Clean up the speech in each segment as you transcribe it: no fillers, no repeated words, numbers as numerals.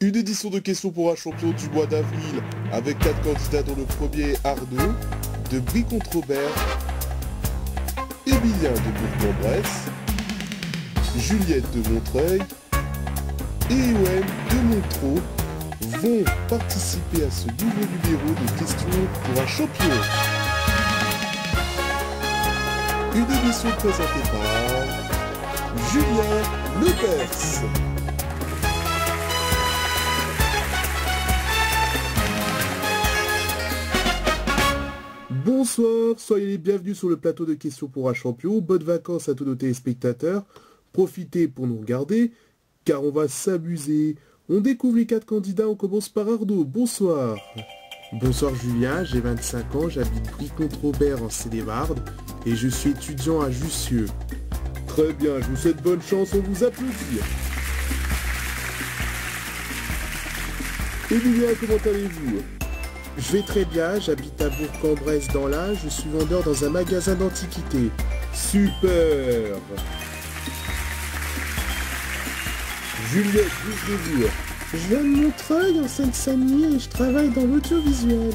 Une édition de questions pour un champion du mois d'avril avec 4 candidats dont le premier est Arnaud de Brie-Contre-Robert, Emilien de Bourg-en-Bresse, Juliette de Montreuil et Ewen de Montreux vont participer à ce nouveau numéro de questions pour un champion. Une émission présentée par Julien Lepers. Bonsoir, soyez les bienvenus sur le plateau de questions pour un champion. Bonnes vacances à tous nos téléspectateurs. Profitez pour nous regarder, car on va s'amuser. On découvre les 4 candidats, on commence par Arnaud. Bonsoir. Bonsoir Julien, j'ai 25 ans, j'habite Brie-Contre-Robert en Seine-et-Marne et je suis étudiant à Jussieu. Très bien, je vous souhaite bonne chance, on vous applaudit. Emilien, comment allez-vous? Je vais très bien, j'habite à Bourg-en-Bresse dans l'Ain, je suis vendeur dans un magasin d'antiquités. Super. Juliette, d'où venez-vous? Je viens de Montreuil en Seine-Saint-Denis et je travaille dans l'audiovisuel.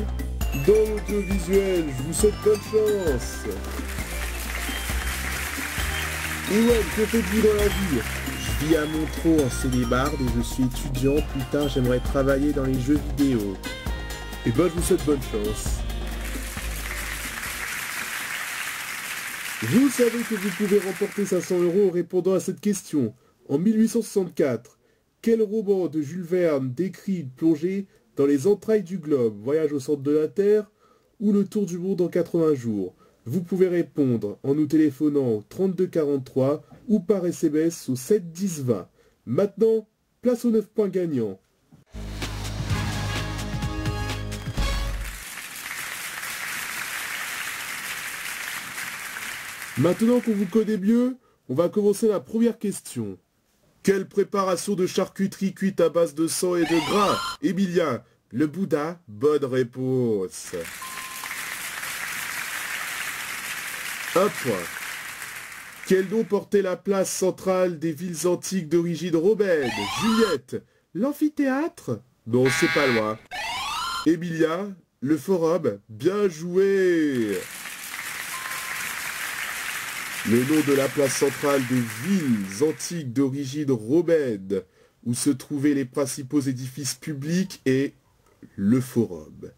Dans l'audiovisuel, je vous souhaite bonne chance. Ewen, que faites-vous dans la vie? Je vis à Montreux en Seine-et-Marne et je suis étudiant. Plus tard, j'aimerais travailler dans les jeux vidéo. Eh ben, je vous souhaite bonne chance. Vous savez que vous pouvez remporter 500 € en répondant à cette question. En 1864, quel roman de Jules Verne décrit une plongée dans les entrailles du globe, Voyage au centre de la Terre ou Le tour du monde en 80 jours? Vous pouvez répondre en nous téléphonant au 32 43 ou par SMS au 7 10 20. Maintenant, place aux 9 points gagnants. Maintenant qu'on vous connaît mieux, on va commencer la première question. Quelle préparation de charcuterie cuite à base de sang et de gras? Emilien, le Bouddha, bonne réponse. 1 point. Quel nom portait la place centrale des villes antiques d'origine romaine? Juliette, l'amphithéâtre? Non, c'est pas loin. Emilien, le forum, bien joué. Le nom de la place centrale des villes antiques d'origine romaine, où se trouvaient les principaux édifices publics, est le Forum.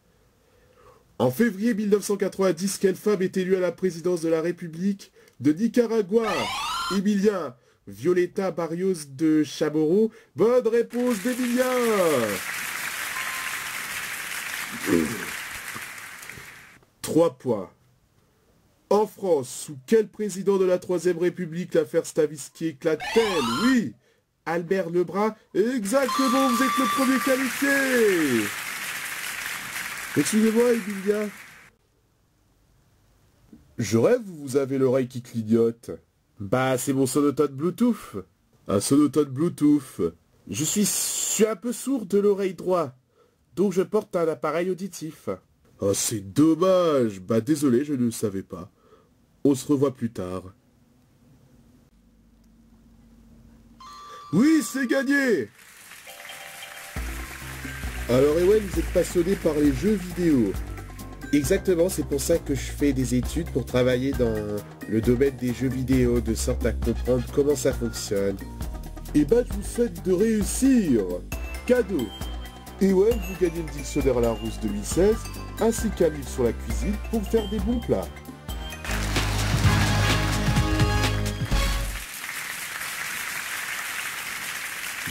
En février 1990, quelle femme est élue à la présidence de la République de Nicaragua? Emilien, Violeta Barrios de Chamorro. Bonne réponse d'Emilien. 3 points. En France, sous quel président de la Troisième République l'affaire Stavisky éclate-t-elle? Oui, Albert Lebrun. Exactement, vous êtes le premier qualifié. Excusez-moi, Emilia. Je rêve ou vous avez l'oreille qui clignote? Bah, c'est mon sonophone Bluetooth. Un sonophone Bluetooth. Je suis un peu sourd de l'oreille droite, donc je porte un appareil auditif. Oh, c'est dommage. Bah, désolé, je ne le savais pas. On se revoit plus tard. Oui, c'est gagné. Alors, Ewen, vous êtes passionné par les jeux vidéo. Exactement, c'est pour ça que je fais des études pour travailler dans le domaine des jeux vidéo, de sorte à comprendre comment ça fonctionne. Et bah, je vous souhaite de réussir. Cadeau. Ewen, vous gagnez le dictionnaire Larousse 2016, ainsi qu'un livre sur la cuisine pour faire des bons plats.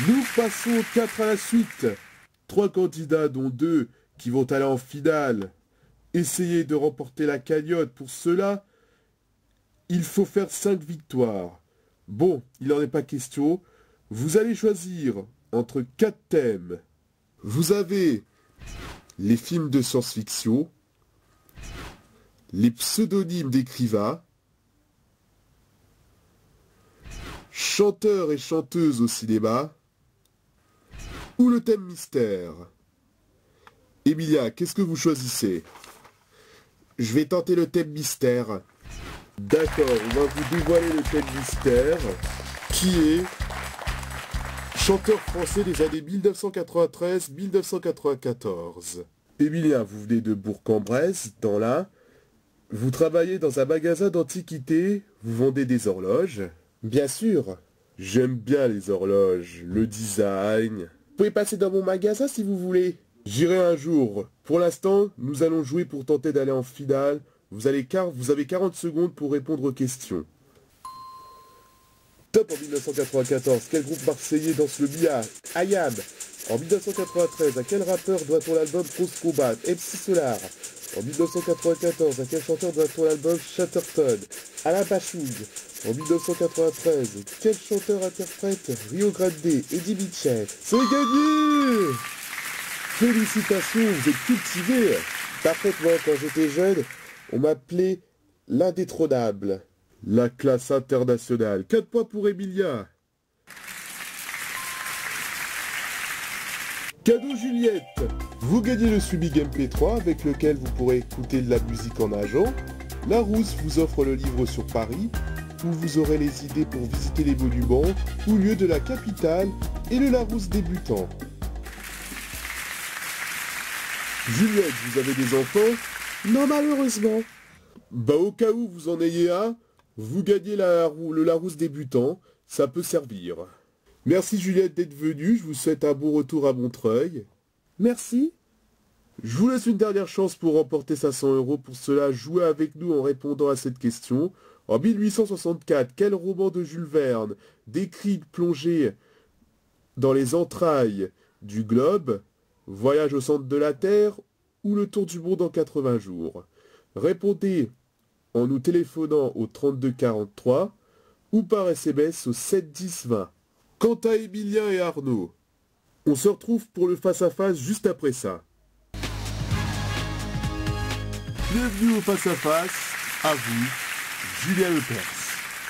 Nous passons 4 à la suite. 3 candidats, dont 2 qui vont aller en finale. Essayez de remporter la cagnotte. Pour cela, il faut faire 5 victoires. Bon, il n'en est pas question. Vous allez choisir entre 4 thèmes. Vous avez les films de science-fiction, les pseudonymes d'écrivains, chanteurs et chanteuses au cinéma, ou le thème mystère. Emilia, qu'est-ce que vous choisissez? Je vais tenter le thème mystère. D'accord, on va vous dévoiler le thème mystère, qui est Chanteur français des années 1993-1994. Emilien, vous venez de Bourg-en-Bresse, dans l'Ain. Vous travaillez dans un magasin d'antiquités, vous vendez des horloges. Bien sûr. J'aime bien les horloges, le design. Vous pouvez passer dans mon magasin si vous voulez. J'irai un jour. Pour l'instant, nous allons jouer pour tenter d'aller en finale. Vous avez 40 secondes pour répondre aux questions. Top en 1994. Quel groupe marseillais danse le billard? Ayam. En 1993, à quel rappeur doit-on l'album Grosse Combat? MC Solar. En 1994, à quel chanteur doit-on l'album Chatterton? Alain Bachung. En 1993, quel chanteur interprète Rio Grande, Eddie Mitchell? C'est gagné! Félicitations, vous êtes cultivé. Parfaitement, quand j'étais jeune, on m'appelait l'indétrônable. La classe internationale. 4 points pour Emilia. Cadeau Juliette. Vous gagnez le Subig MP3 avec lequel vous pourrez écouter de la musique en nageant. Larousse vous offre le livre sur Paris, où vous aurez les idées pour visiter les monuments ou lieux de la capitale et le Larousse débutant. Juliette, vous avez des enfants? Non, malheureusement. Bah au cas où vous en ayez un, vous gagnez le Larousse débutant, ça peut servir. Merci Juliette d'être venue, je vous souhaite un bon retour à Montreuil. Merci. Je vous laisse une dernière chance pour remporter 500 €. Pour cela, jouez avec nous en répondant à cette question. En 1864, quel roman de Jules Verne décrit une plongée dans les entrailles du globe, Voyage au centre de la Terre ou le tour du monde en 80 jours? Répondez en nous téléphonant au 32 43 ou par SMS au 7 10 20. Quant à Emilien et Arnaud, on se retrouve pour le face-à-face juste après ça. Bienvenue au face-à-face, à vous, Julien Lepers.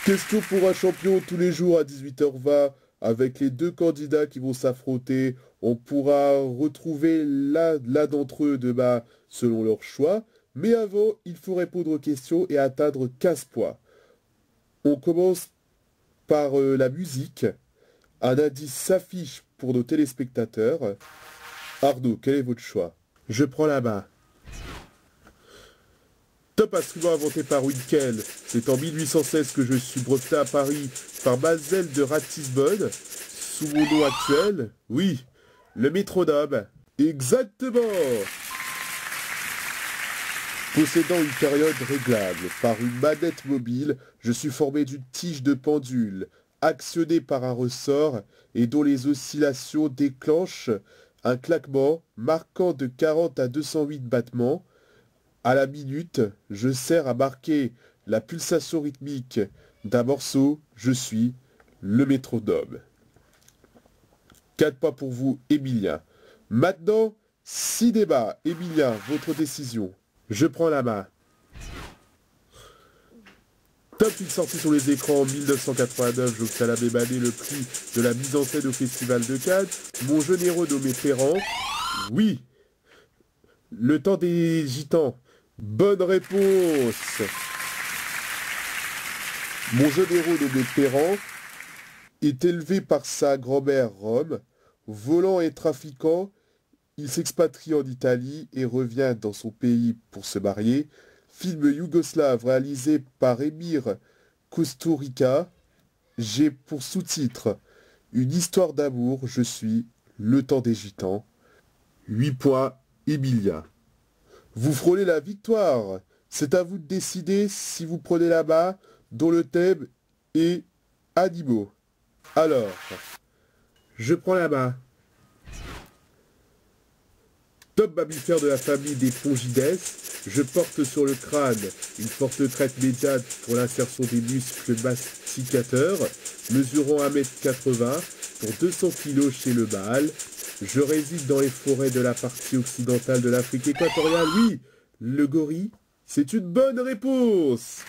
Question pour un champion tous les jours à 18h20 avec les deux candidats qui vont s'affronter. On pourra retrouver l'un d'entre eux demain selon leur choix. Mais avant, il faut répondre aux questions et atteindre 15 points. On commence par la musique. Un indice s'affiche pour nos téléspectateurs. Arnaud, quel est votre choix? Je prends la main. Top instrument inventé par Winkel. C'est en 1816 que je suis breveté à Paris par Mademoiselle de Ratisbonne. Sous mon nom actuel, oui, le métronome. Exactement. Possédant une période réglable par une manette mobile, je suis formé d'une tige de pendule, actionnée par un ressort et dont les oscillations déclenchent un claquement marquant de 40 à 208 battements. À la minute, je sers à marquer la pulsation rythmique d'un morceau. Je suis le métronome. 4 points pour vous, Emilien. Maintenant, 6 débats. Emilien, votre décision. Je prends la main. Top, une sortie sur les écrans en 1989, Joe Salamé-Mané, le prix de la mise en scène au Festival de Cannes. Mon jeune héros nommé Ferrand. Oui. Le temps des gitans. Bonne réponse. Mon jeune héros nommé Ferrand est élevé par sa grand-mère Rome. Volant et trafiquant, il s'expatrie en Italie et revient dans son pays pour se marier. Film yougoslave réalisé par Emir Kusturica. J'ai pour sous-titre Une histoire d'amour, je suis le temps des gitans. 8 points, Emilia. Vous frôlez la victoire. C'est à vous de décider si vous prenez la main, dont le thème est animaux. Alors, je prends la main. Top mammifère de la famille des Fongides, je porte sur le crâne une forte crête médiane pour l'insertion des muscles masticateurs, mesurant 1,80 m pour 200 kg chez le mâle. Je réside dans les forêts de la partie occidentale de l'Afrique équatoriale. Oui, le gorille, c'est une bonne réponse.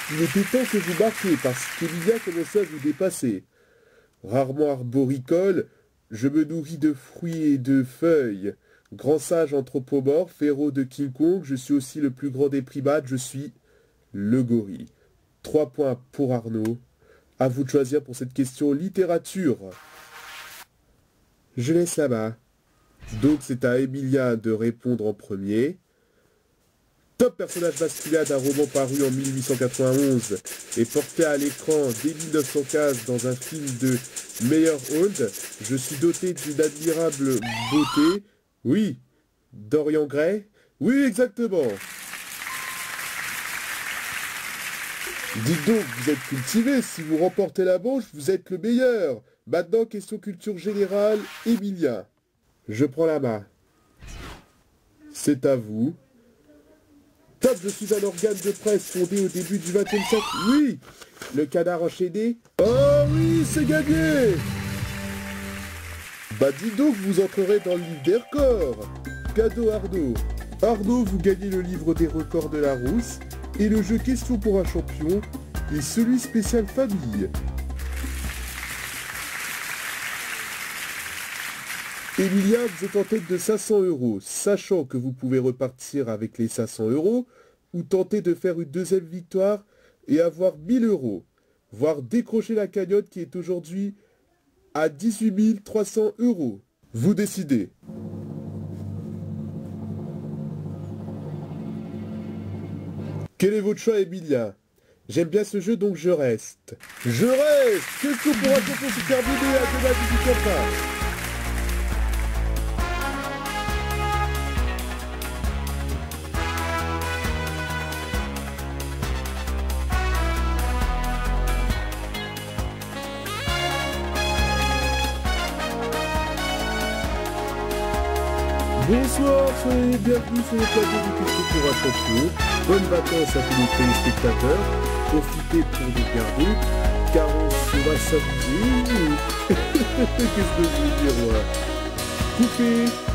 Il était temps que vous marquiez parce qu'Emilia commençait à vous dépasser. Rarement arboricole, je me nourris de fruits et de feuilles. Grand sage anthropomorphe, héros de King Kong, je suis aussi le plus grand des primates, je suis le gorille. 3 points pour Arnaud. À vous de choisir pour cette question littérature. Je laisse la main. Donc c'est à Emilia de répondre en premier. Top personnage masculin d'un roman paru en 1891 et porté à l'écran dès 1915 dans un film de Meyerhold. Je suis doté d'une admirable beauté. Oui, Dorian Gray. Oui, exactement. Dites donc, vous êtes cultivé. Si vous remportez la manche, vous êtes le meilleur. Maintenant, question culture générale, Emilia. Je prends la main. C'est à vous. Top, je suis un organe de presse fondé au début du XXe siècle. Oui. Le canard enchaîné. Oh oui, c'est gagné. Bah dis donc, vous entrerez dans le livre des records. Cadeau Arnaud. Arnaud, vous gagnez le livre des records de Larousse et le jeu Question pour un champion et celui spécial famille. Emilia, vous êtes en tête de 500 €, sachant que vous pouvez repartir avec les 500 € ou tenter de faire une deuxième victoire et avoir 1000 €, voire décrocher la cagnotte qui est aujourd'hui à 18 300 €. Vous décidez. Quel est votre choix, Emilia? J'aime bien ce jeu, donc je reste. Je reste. Question pour un champion, c'est terminé. À demain, 18h. Bonsoir, soyez bienvenus sur le plateau du Question pour un champion. Bonnes vacances à tous les téléspectateurs. Profitez pour nous regarder, car on sera samedi. Qu'est-ce que je veux dire, moi? Coupez.